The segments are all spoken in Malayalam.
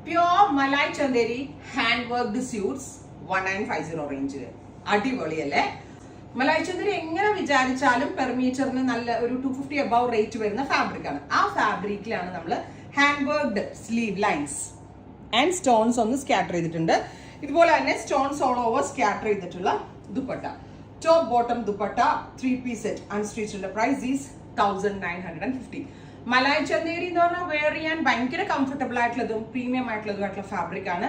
Pure malai Chanderi hand worked suits 1950 റേഞ്ചിൽ അടിപൊളിയല്ലേ. മലായ് ചന്ദേരി എങ്ങനെ വിചാരിച്ചാലും പെർ മീറ്ററിന് നല്ല ഒരു 250 അബവ് റേറ്റ് വരുന്ന ഫാബ്രിക് ആണ്. ആ ഫാബ്രിക്കിലാണ് നമ്മൾ hand worked sleeve lines and stones ഒന്ന് സ്കാറ്റർ ചെയ്തിട്ടുണ്ട്. ഇതുപോലെ തന്നെ സ്റ്റോൺസ് ഓൾ ഓവർ സ്കാറ്റർ ചെയ്തിട്ടുള്ള dupatta. Top bottom dupatta 3-piece set unstitched. Price is 1950. Malai Chanderi എന്ന് പറഞ്ഞാൽ വെയർ ചെയ്യാൻ ഭയങ്കര കംഫർട്ടബിൾ ആയിട്ടുള്ളതും പ്രീമിയം ആയിട്ടുള്ളതുമായിട്ടുള്ള ഫാബ്രിക് ആണ്.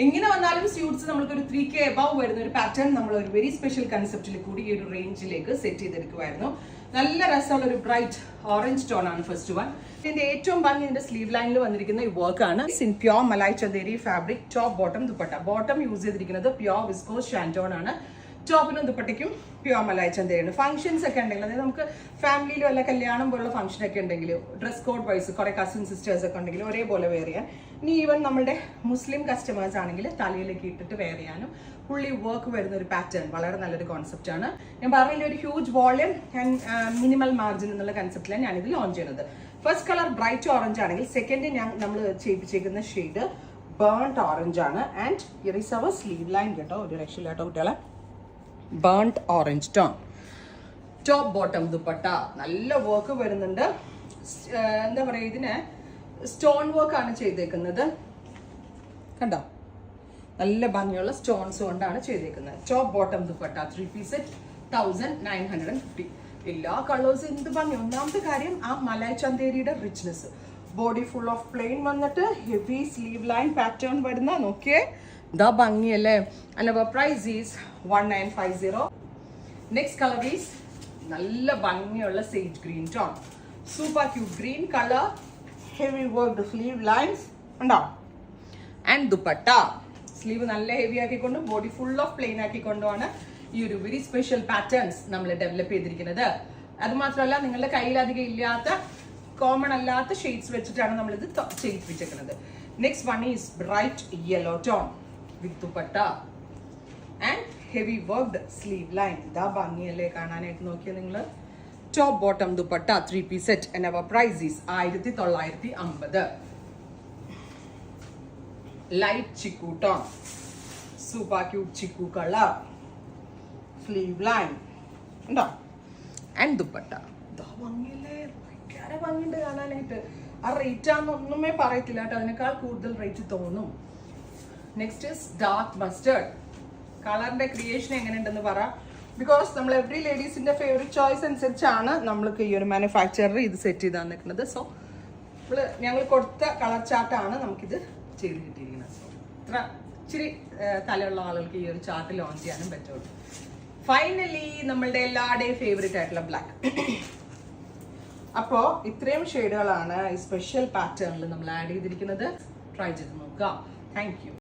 എങ്ങനെ വന്നാലും സ്യൂട്ട്സ് നമ്മൾക്ക് ഒരു 3K അബവ് വരുന്ന ഒരു പാറ്റേൺ നമ്മൾ ഒരു വെരി സ്പെഷ്യൽ കൺസെപ്റ്റിൽ കൂടി ഈ ഒരു റേഞ്ചിലേക്ക് സെറ്റ് ചെയ്തെടുക്കുമായിരുന്നു. നല്ല രസമുള്ള ഒരു ബ്രൈറ്റ് ഓറഞ്ച് ടോൺ ആണ് ഫസ്റ്റ് വൺ. ഇതിന്റെ ഏറ്റവും ഭംഗി ഇതിന്റെ സ്ലീവ് ലൈനിൽ വന്നിരിക്കുന്ന ഈ വർക്ക് ആണ്. In pure malai Chanderi fabric. Top bottom dupatta. Bottom use ചെയ്തിരിക്കുന്നത് പ്യോർ വിസ്കോസ് ഷാൻറ്റോൺ ആണ്. ടോപ്പിനും ദുപ്പട്ടയ്ക്കും പ്യോർ മലായ് ചന്ദേരിയാണ്. ഫംഗ്ഷൻസ് ഒക്കെ ഉണ്ടെങ്കിൽ അതായത് നമുക്ക് ഫാമിലിയിലും അല്ല കല്യാണം പോലുള്ള ഫംഗ്ഷൻ ഒക്കെ ഉണ്ടെങ്കിൽ ഡ്രസ് കോഡ് വൈസ് കുറെ കസിൻ സിസ്റ്റേഴ്സ് ഒക്കെ ഉണ്ടെങ്കിൽ ഒരേപോലെ വെയർ ചെയ്യാൻ. ഇനി ഈവൻ നമ്മുടെ മുസ്ലിം കസ്റ്റമേഴ്സ് ആണെങ്കിൽ തലയിലേക്ക് ഇട്ടിട്ട് വെയർ ചെയ്യാനും ഫുള്ളി വർക്ക് വരുന്ന ഒരു പാറ്റേൺ വളരെ നല്ലൊരു കോൺസെപ്റ്റ് ആണ്. ഞാൻ പറഞ്ഞില്ല ഒരു huge volume and minimal margin എന്നുള്ള കൺസെപ്റ്റിലാണ് ഞാനിത് ലോഞ്ച് ചെയ്യുന്നത്. ഫസ്റ്റ് കളർ ബ്രൈറ്റ് ഓറഞ്ച് ആണെങ്കിൽ സെക്കൻഡ് നമ്മൾ ചെയ്യിപ്പിച്ചേക്കുന്ന ഷെയ്ഡ് ബേൺഡ് ഓറഞ്ച് ആണ്. And here is our sleeve line കേട്ടോ. ഒരു രക്ഷയില്ല കേട്ടോ കുട്ടികളെ. Burned orange tone. Top bottom dupatta. നല്ല വർക്ക് വരുന്നുണ്ട്. എന്താ പറയുക, ഇതിന് സ്റ്റോൺ വർക്ക് ആണ് ചെയ്തേക്കുന്നത്. കണ്ടോ, നല്ല ഭംഗിയുള്ള സ്റ്റോൺസ് കൊണ്ടാണ് ചെയ്തേക്കുന്നത്. Top bottom dupatta 3-piece set 1950. എല്ലാ കളേഴ്സും എന്ത് ഭംഗി. ഒന്നാമത്തെ കാര്യം ആ മലായ് ചന്ദേരിയുടെ richness. Body full of plain വന്നിട്ട് ഹെവി സ്ലീവ് ലൈൻ പാറ്റേൺ വരുന്ന നോക്കിയേ ദാ ഭംഗിയല്ലേ. And our price is 1950. Next colour is നല്ല ഭംഗിയുള്ള sage green tone. Super cute green colour. Heavy worked sleeve lines ഉണ്ടോ. ആൻഡ് ദുപ്പട്ട സ്ലീവ് നല്ല ഹെവി ആക്കിക്കൊണ്ട് ബോഡി ഫുൾ ഓഫ് പ്ലെയിൻ ആക്കിക്കൊണ്ടുമാണ് ഈ ഒരു വെരി സ്പെഷ്യൽ പാറ്റേൺസ് നമ്മൾ ഡെവലപ്പ് ചെയ്തിരിക്കുന്നത്. അത് മാത്രമല്ല നിങ്ങളുടെ കയ്യിൽ അധികം ഇല്ലാത്ത കോമൺ അല്ലാത്ത ഷെയ്ഡ്സ് വെച്ചിട്ടാണ് നമ്മളിത് ചെയ്യിപ്പിച്ചേക്കുന്നത്. Next one is bright yellow tone with dupatta and heavy worked sleeve line. ഇതാ ഭംഗിയല്ലേ കാണാനായിട്ട്. നോക്കിയാൽ നിങ്ങൾ. Top bottom dupatta 3-piece set and our price is 1950. Light chikoo tone. Super cute chikoo colour. Sleeve line ഉണ്ടോ. ആൻഡ് ദുപ്പട്ട. ഇതാ ഭംഗിയല്ലേ. ഭയങ്കര ഭംഗിയുണ്ട് കാണാനായിട്ട്. ആ റേറ്റ് ആണെന്നൊന്നുമേ പറയത്തില്ല കേട്ടോ. അതിനേക്കാൾ കൂടുതൽ റേറ്റ് തോന്നും. Next is dark mustard. കളറിന്റെ ക്രിയേഷൻ എങ്ങനെയുണ്ടെന്ന് പറ. ബിക്കോസ് നമ്മൾ എവറി ലേഡീസിന്റെ ഫേവറേറ്റ് ചോയ്സ് അനുസരിച്ചാണ് നമ്മൾക്ക് ഈ ഒരു മാനുഫാക്ചറർ ഇത് സെറ്റ് ചെയ്ത് തന്നിരിക്കുന്നത്. സോ ഞങ്ങൾ കൊടുത്ത കളർ ചാർട്ടാണ് നമുക്കിത് ചെയ്ത് കിട്ടിയിരിക്കുന്നത്. സോ ഇത്ര ഇച്ചിരി തലയുള്ള ആളുകൾക്ക് ഈ ഒരു ചാർട്ട് ലോഞ്ച് ചെയ്യാനും പറ്റുള്ളൂ. ഫൈനലി നമ്മളുടെ എല്ലാവരുടെയും ഫേവറേറ്റ് ആയിട്ടുള്ള ബ്ലാക്ക്. അപ്പോൾ ഇത്രയും ഷെയ്ഡുകളാണ് ഈ സ്പെഷ്യൽ പാറ്റേണിൽ നമ്മൾ ആഡ് ചെയ്തിരിക്കുന്നത്. ട്രൈ ചെയ്ത് നോക്കുക. Thank you.